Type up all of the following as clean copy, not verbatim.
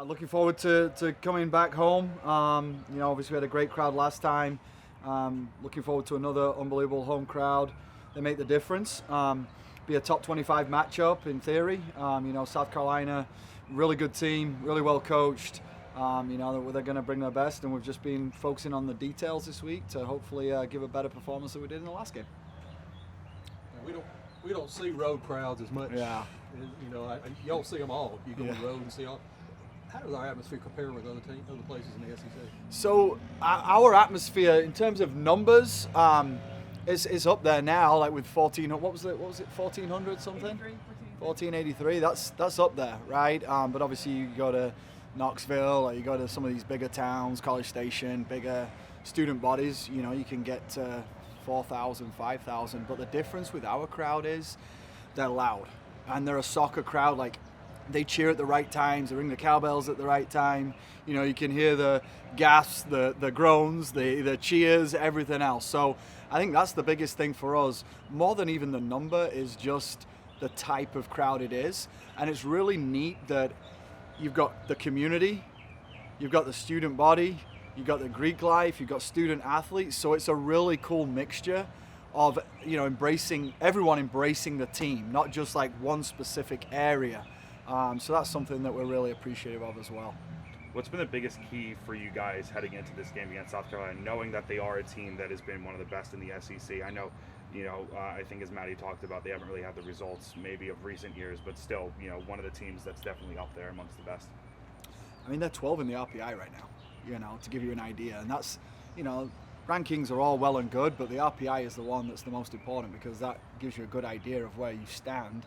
Looking forward to coming back home. Obviously we had a great crowd last time. Looking forward to another unbelievable home crowd. They make the difference. Be a top 25 matchup in theory. South Carolina, really good team, really well coached. They're going to bring their best, and we've just been focusing on the details this week to hopefully give a better performance than we did in the last game. We don't see road crowds as much. Yeah. You don't see them all. You go on the road and see all. How does our atmosphere compare with other places in the SEC? So our atmosphere in terms of numbers is up there now, like with 1400 something? 1483. That's up there, right? But obviously you go to Knoxville, or you go to some of these bigger towns, College Station, bigger student bodies. You can get to 4,000, 5,000. But the difference with our crowd is they're loud, and they're a soccer crowd. Like, they cheer at the right times, they ring the cowbells at the right time. You can hear the gasps, the groans, the cheers, everything else. So I think that's the biggest thing for us, more than even the number, is just the type of crowd it is. And it's really neat that you've got the community, you've got the student body, you've got the Greek life, you've got student athletes. So it's a really cool mixture of everyone embracing the team, not just like one specific area. So that's something that we're really appreciative of as well. What's been the biggest key for you guys heading into this game against South Carolina, knowing that they are a team that has been one of the best in the SEC? I know, I think as Maddie talked about, they haven't really had the results maybe of recent years, but still, one of the teams that's definitely up there amongst the best. I mean, they're 12 in the RPI right now, to give you an idea. And that's, rankings are all well and good, but the RPI is the one that's the most important, because that gives you a good idea of where you stand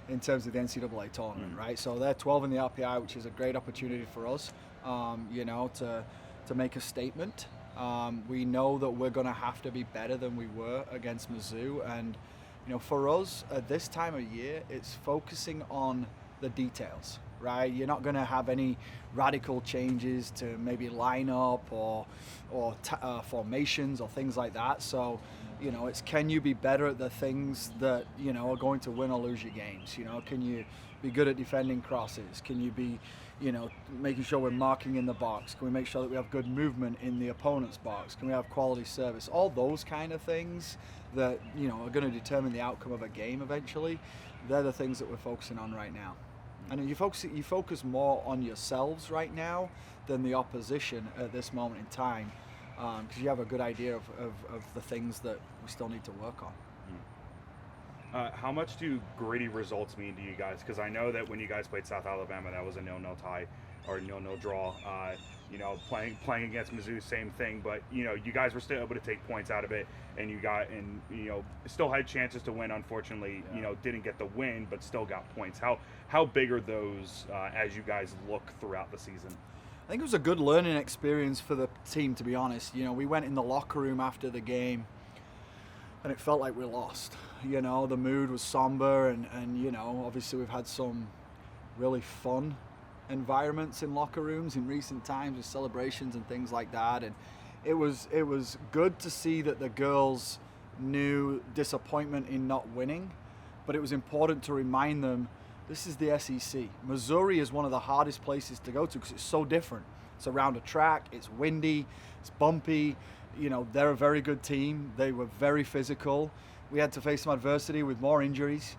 in terms of the NCAA tournament, right? So they're 12 in the RPI, which is a great opportunity for us, to make a statement. We know that we're going to have to be better than we were against Mizzou, and for us at this time of year, it's focusing on the details, right? You're not going to have any radical changes to maybe lineup or formations or things like that. So it's, can you be better at the things that are going to win or lose your games? Can you be good at defending crosses? Can you be making sure we're marking in the box? Can we make sure that we have good movement in the opponent's box? Can we have quality service? All those kind of things that are going to determine the outcome of a game eventually. They're the things that we're focusing on right now. And you focus more on yourselves right now than the opposition at this moment in time, because you have a good idea of the things that we still need to work on. How much do gritty results mean to you guys? Because I know that when you guys played South Alabama, that was a 0-0 tie or 0-0 draw. Playing against Mizzou, same thing. But you guys were still able to take points out of it, and still had chances to win. Unfortunately, didn't get the win, but still got points. How big are those as you guys look throughout the season? I think it was a good learning experience for the team, to be honest. We went in the locker room after the game, and it felt like we lost. The mood was somber, and obviously we've had some really fun environments in locker rooms in recent times with celebrations and things like that. And it was good to see that the girls knew disappointment in not winning, but it was important to remind them this is the SEC. Missouri is one of the hardest places to go to because it's so different. It's around a track, it's windy, it's bumpy. They're a very good team. They were very physical. We had to face some adversity with more injuries.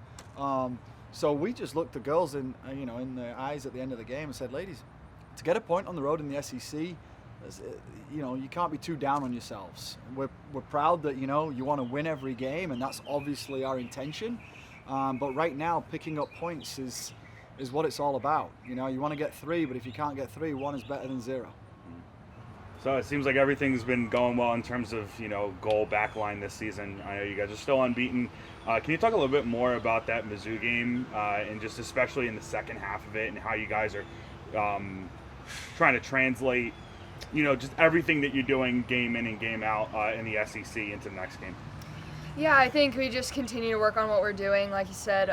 So we just looked the girls in the eyes at the end of the game and said, ladies, to get a point on the road in the SEC, you can't be too down on yourselves. We're proud that, you want to win every game, and that's obviously our intention. But right now, picking up points is what it's all about. You want to get 3, but if you can't get 3, 1 is better than 0. So it seems like everything's been going well in terms of, goal backline this season. I know you guys are still unbeaten. Can you talk a little bit more about that Mizzou game, and just especially in the second half of it, and how you guys are trying to translate, just everything that you're doing game in and game out in the SEC into the next game? Yeah, I think we just continue to work on what we're doing. Like you said,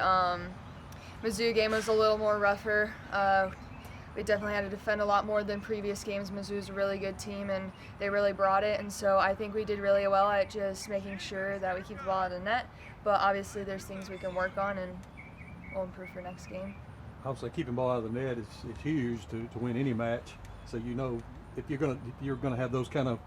Mizzou game was a little more rougher. We definitely had to defend a lot more than previous games. Mizzou's a really good team, and they really brought it. And so I think we did really well at just making sure that we keep the ball out of the net. But obviously there's things we can work on, and we'll improve for next game. obviously keeping ball out of the net is huge to win any match. So if you're gonna have those kind of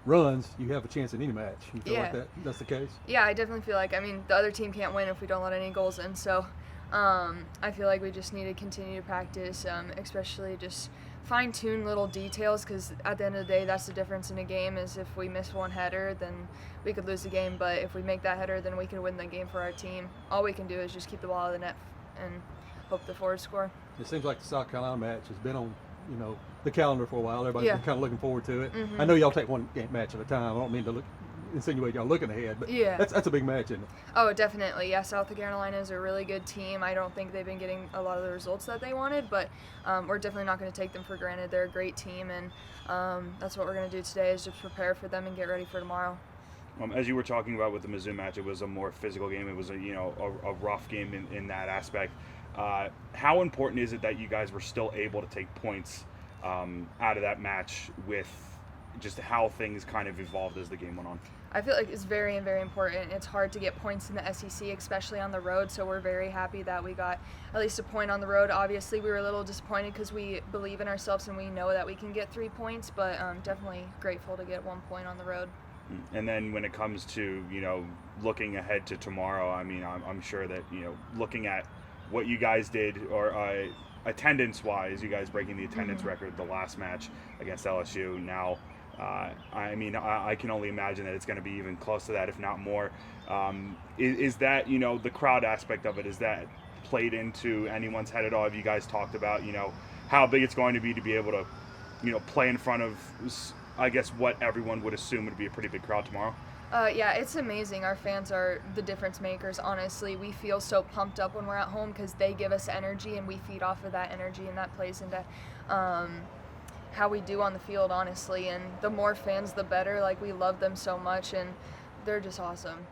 runs, you have a chance in any match. You feel like that's the case? Yeah, I definitely feel like, I mean, the other team can't win if we don't let any goals in. So I feel like we just need to continue to practice, especially just fine-tune little details, because at the end of the day, that's the difference in a game. Is if we miss one header, then we could lose the game, but if we make that header, then we can win the game for our team. All we can do is just keep the ball out of the net and hope the forwards score. It seems like the South Carolina match has been on, the calendar for a while. Everybody's been kind of looking forward to it. I know y'all take one game match at a time. I don't mean to insinuate y'all looking ahead, but that's a big match, isn't it? Oh, definitely. Yeah, South Carolina is a really good team. I don't think they've been getting a lot of the results that they wanted, but we're definitely not going to take them for granted. They're a great team, and that's what we're going to do today, is just prepare for them and get ready for tomorrow. As you were talking about with the Mizzou match, it was a more physical game. It was a rough game in that aspect. How important is it that you guys were still able to take points out of that match with just how things kind of evolved as the game went on? I feel like it's very, very important. It's hard to get points in the SEC, especially on the road, so we're very happy that we got at least a point on the road. Obviously, we were a little disappointed because we believe in ourselves and we know that we can get 3 points, but definitely grateful to get 1 point on the road. And then when it comes to, looking ahead to tomorrow, I mean, I'm sure that, looking at what you guys did, or attendance-wise, you guys breaking the attendance record the last match against LSU. Now, I can only imagine that it's going to be even close to that, if not more. Is that, the crowd aspect of it, is that played into anyone's head at all? Have you guys talked about, how big it's going to be able to, play in front of, I guess, what everyone would assume would be a pretty big crowd tomorrow? Yeah, it's amazing. Our fans are the difference makers, honestly. We feel so pumped up when we're at home because they give us energy, and we feed off of that energy, and that plays into how we do on the field, honestly. And the more fans, the better. Like, we love them so much, and they're just awesome.